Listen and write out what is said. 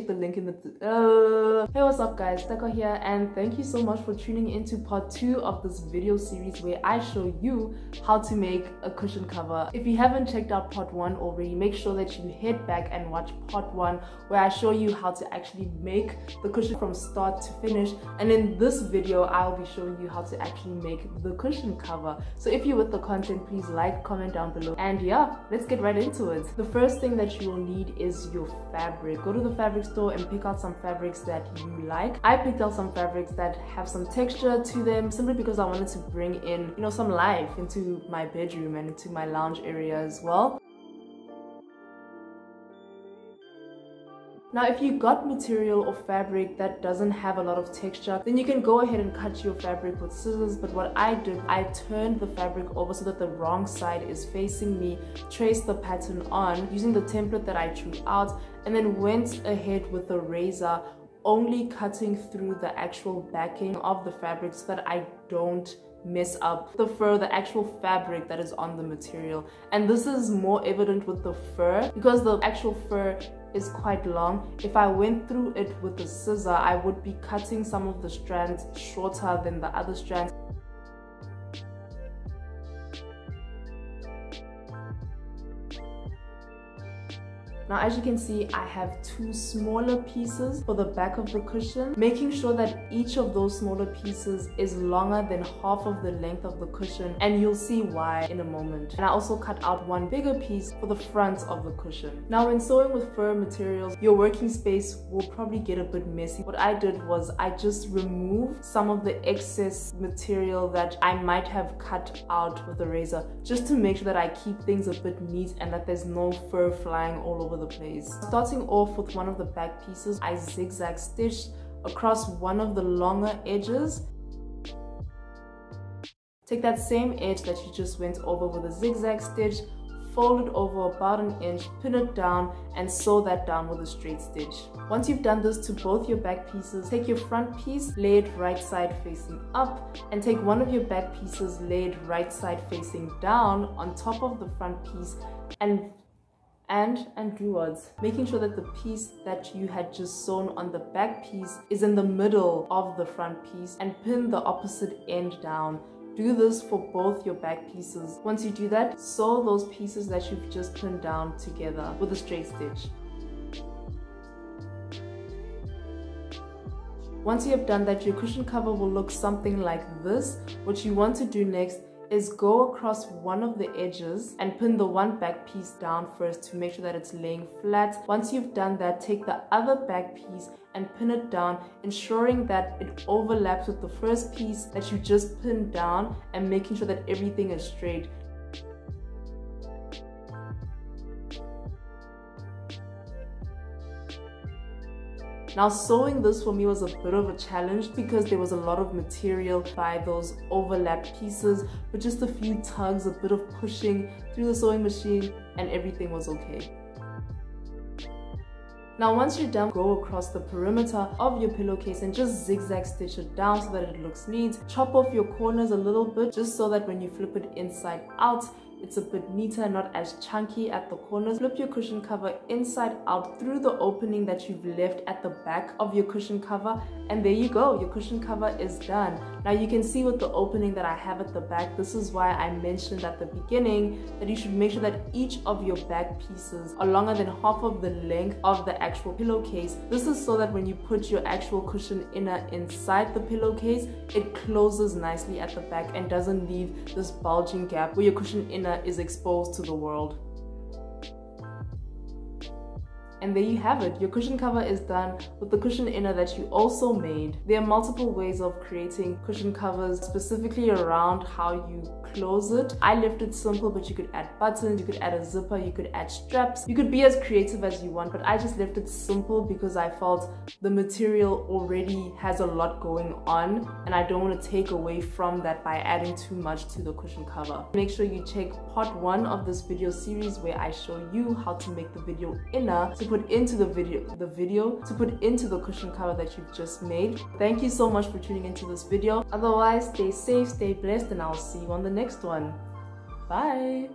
check the link in the Hey, what's up guys, LAKEY here, and thank you so much for tuning into part 2 of this video series where I show you how to make a cushion cover. If you haven't checked out part 1 already, make sure that you head back and watch part 1 where I show you how to actually make the cushion from start to finish, and in this video I'll be showing you how to actually make the cushion cover. So if you're with the content, please like, comment down below, and yeah, let's get right into it. The first thing that you will need is your fabric. Go to the fabric store and pick out some fabrics that you like. I picked out some fabrics that have some texture to them simply because I wanted to bring in, some life into my bedroom and into my lounge area as well. Now, if you got material or fabric that doesn't have a lot of texture, then you can go ahead and cut your fabric with scissors. But what I did, I turned the fabric over so that the wrong side is facing me, traced the pattern on using the template that I drew out, and then went ahead with the razor, only cutting through the actual backing of the fabric so that I don't mess up the fur, the actual fabric that is on the material. And this is more evident with the fur because the actual fur is quite long. If I went through it with the scissor, I would be cutting some of the strands shorter than the other strands. Now, as you can see, I have 2 smaller pieces for the back of the cushion, making sure that each of those smaller pieces is longer than half of the length of the cushion, and you'll see why in a moment. And I also cut out 1 bigger piece for the front of the cushion. Now, when sewing with fur materials, your working space will probably get a bit messy. What I did was I just removed some of the excess material that I might have cut out with the razor, just to make sure that I keep things a bit neat and that there's no fur flying all over the place. Starting off with one of the back pieces, I zigzag stitched across one of the longer edges. Take that same edge that you just went over with a zigzag stitch, fold it over about 1 inch, pin it down, and sew that down with a straight stitch. Once you've done this to both your back pieces, take your front piece, lay it right side facing up, and take one of your back pieces, lay it right side facing down on top of the front piece, and do words, making sure that the piece that you had just sewn on the back piece is in the middle of the front piece, and pin the opposite end down. Do this for both your back pieces. Once you do that, sew those pieces that you've just pinned down together with a straight stitch. Once you have done that, your cushion cover will look something like this. What you want to do next is go across one of the edges and pin the one back piece down first to make sure that it's laying flat. Once you've done that, take the other back piece and pin it down, ensuring that it overlaps with the first piece that you just pinned down and making sure that everything is straight. Now, sewing this for me was a bit of a challenge because there was a lot of material by those overlapped pieces, but just a few tugs, a bit of pushing through the sewing machine, and everything was okay. Now, once you're done, go across the perimeter of your pillowcase and just zigzag stitch it down so that it looks neat. Chop off your corners a little bit just so that when you flip it inside out, it's a bit neater, not as chunky at the corners. Flip your cushion cover inside out through the opening that you've left at the back of your cushion cover, and there you go, your cushion cover is done. Now you can see with the opening that I have at the back, this is why I mentioned at the beginning that you should make sure that each of your back pieces are longer than half of the length of the actual pillowcase. This is so that when you put your actual cushion inner inside the pillowcase, it closes nicely at the back and doesn't leave this bulging gap where your cushion inner is exposed to the world. And there you have it, your cushion cover is done with the cushion inner that you also made. There are multiple ways of creating cushion covers, specifically around how you close it. I left it simple, but you could add buttons, you could add a zipper, you could add straps. You could be as creative as you want, but I just left it simple because I felt the material already has a lot going on and I don't want to take away from that by adding too much to the cushion cover. Make sure you check part 1 of this video series where I show you how to make the video inner to put into the cushion cover that you've just made. Thank you so much for tuning into this video. Otherwise, stay safe, stay blessed, and I'll see you on the next one. Bye.